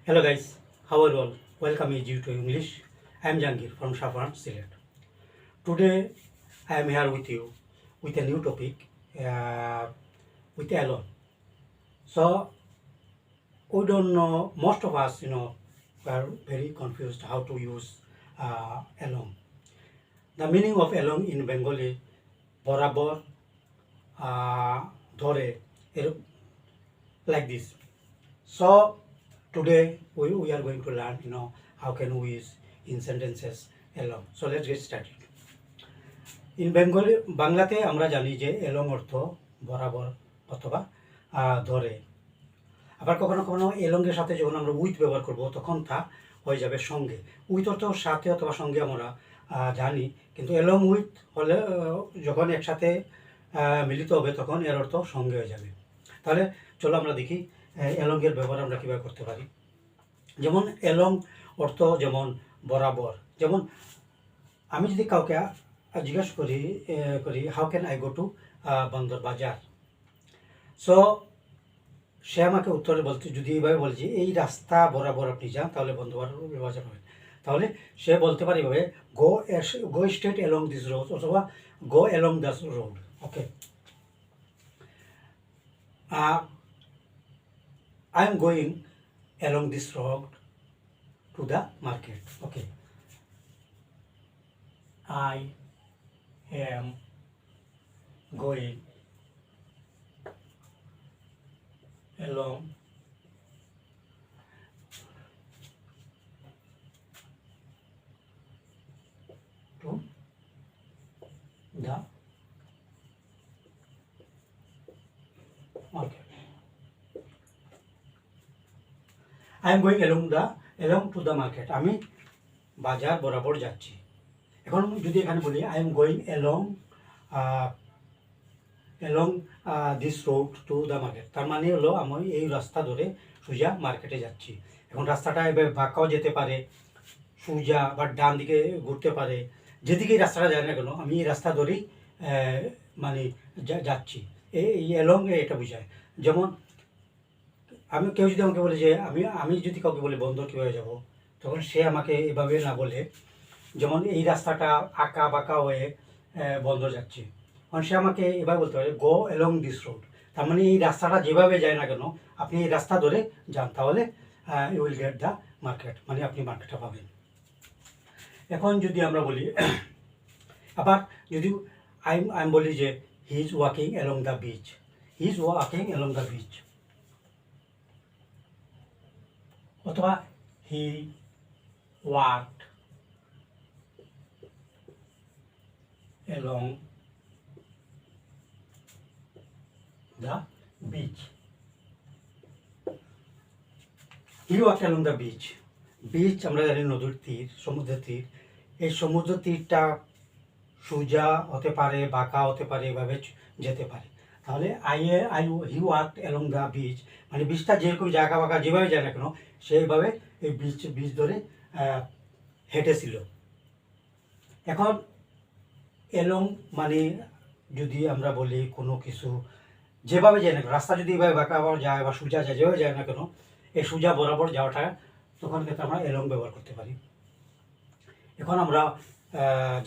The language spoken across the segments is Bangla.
Hello guys, how are you all? Welcome you to English. I am Jangir from Shafran, Sylhet. Today I am here with you with a new topic with alone. So we don't know, most of us, are very confused how to use alone. The meaning of alone in Bengali, বরাবর, ধরে, like this. So today we are going to learn, how can we use in sentences along. So let's get started. In Bengali, বাংলাতে আমরা জানি যে এলং অর্থ বরাবর অথবা ধরে। আবার কখনো কখনো এলংয়ের সাথে যখন আমরা উইথ ব্যবহার করব তখন তা হয়ে যাবে সঙ্গে। উইথ অর্থ সাথে অথবা সঙ্গে আমরা জানি, কিন্তু এলং উইথ হলে যখন একসাথে মিলিত হবে তখন এর অর্থ সঙ্গে হয়ে যাবে। তাহলে চলো আমরা দেখি এলংয়ের ব্যবহার আমরা কীভাবে করতে পারি। যেমন এলং অর্থ যেমন বরাবর। যেমন আমি যদি কাউকে জিজ্ঞেস করি how can I go to বন্দর বাজার, সো সে আমাকে উত্তরে বলতে যদি এইভাবে বলে যে এই রাস্তা বরাবর আপনি যান তাহলে বন্দর বাজার হবে, তাহলে সে বলতে পারে এভাবে go straight along this road অথবা go along this road. Okay, I am going along this road to the market. Okay, I am going along to the market. I am going along to the market. আমি বাজার বরাবর যাচ্ছি। এখন যদি এখানে বলি I am going along this road to the market, তার মানে হলো আমি এই রাস্তা ধরে সোজা মার্কেটে যাচ্ছি। এখন রাস্তাটা এবার বাঁকাও যেতে পারে, সোজা বা ডান দিকে ঘুরতে পারে, যেদিকেই রাস্তাটা যায় না কেন আমি এই রাস্তা ধরেই মানে যাচ্ছি। এই অ্যালং এটা বোঝায়। যেমন কেউ যদি আমাকে বলে যে আমি যদি কাউকে বলি বন্দর কীভাবে যাব, তখন সে আমাকে এভাবে না বলে, যেমন এই রাস্তাটা আঁকা বাঁকা হয়ে বন্দর যাচ্ছে, কারণ সে আমাকে এভাবে বলতে পারে গো অ্যালং দিস রোড, তার মানে এই রাস্তাটা যেভাবে যায় না কেন আপনি এই রাস্তা ধরে যান, তাহলে you will get the market, মানে আপনি মার্কেটটা পাবেন। এখন যদি আমরা বলি আবার যদি আই বলি যে he is walking along the beach, he is walking along the beach, অথবা he walked along the beach. He walked along the beach. Beach আমরা জানি নদীর তীর, সমুদ্রের তীর। এই সমুদ্র তীরটা সোজা হতে পারে, বাঁকা হতে পারে, এভাবে যেতে পারে। তাহলে হি ওয়াকড অ্যালং দ্য বিচ, মানে বিচটা যেরকম জায়গা বাঁকা যেভাবে যায় না কেন সেইভাবে এই বিচ ধরে হেঁটেছিল। এখন এলং মানে যদি আমরা বলি কোনো কিছু যেভাবে যায় না কেন, রাস্তা যদি এভাবে বাঁকা যায় বা সোজা যায়, যেভাবে যায় না কেন এই সোজা বরাবর যাওয়াটা, তখন ক্ষেত্রে আমরা এলং ব্যবহার করতে পারি। এখন আমরা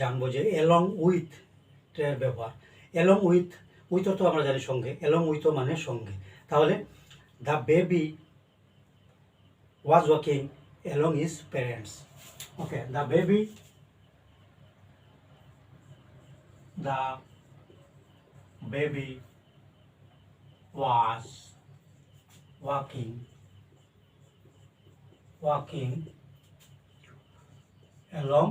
জানবো যে এলং উইথ এর ব্যবহার। এলং উইথ তো আমরা জানি সঙ্গে, এলং উইথ মানে সঙ্গে। তাহলে the baby was walking along his parents. Okay, the baby was walking along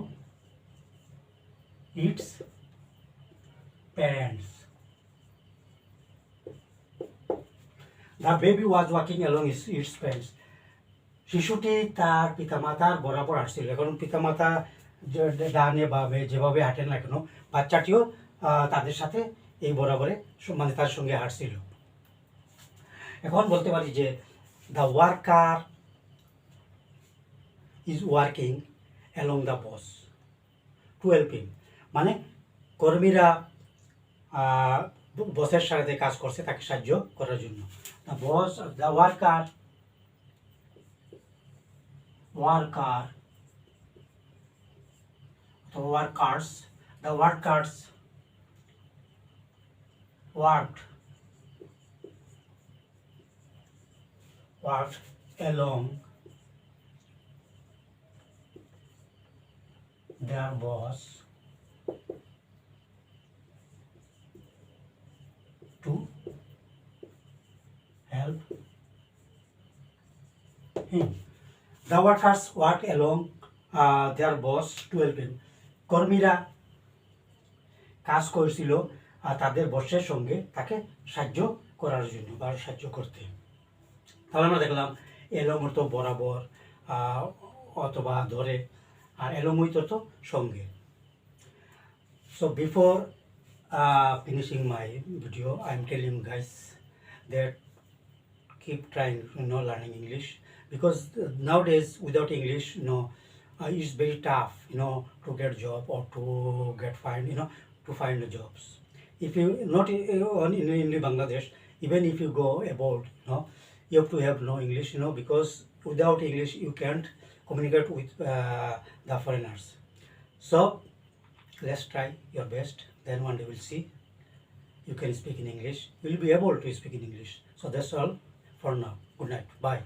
its parents. The baby was walking along its parents. শিশুটি তার পিতামাতার বরাবর হাঁটছিল। এখন পিতামাতা ডানে বামে যেভাবে হাঁটেন না কেন বাচ্চাটিও তাদের সাথে এই বরাবরে মানে তার সঙ্গে হাঁটছিল। এখন বলতে পারি যে the worker is working along the boss to help him, মানে কর্মীরা বসের সাথে কাজ করছে তাকে সাহায্য করার জন্য। The worker worker, the workers, the workers worked along their boss to help him. The workers worked along their boss to help him. কর্মীরা কাজ করছিল তাদের বসের সঙ্গে তাকে সাহায্য করার জন্য বা সাহায্য করতে। তাহলে আমরা দেখলাম এলং অর্থ বরাবর অথবা ধরে, আর এলং উইথ অর্থ সঙ্গে। So before finishing my video, I'm telling guys that keep trying, learning English, because nowadays without English, it's very tough, to get job or to to find jobs. If you not in Bangladesh, even if you go abroad, you have to have English, because without English you can't communicate with the foreigners. So let's try your best. Then one day we'll see you can speak in English. You'll be able to speak in English. So that's all for now. Good night. Bye.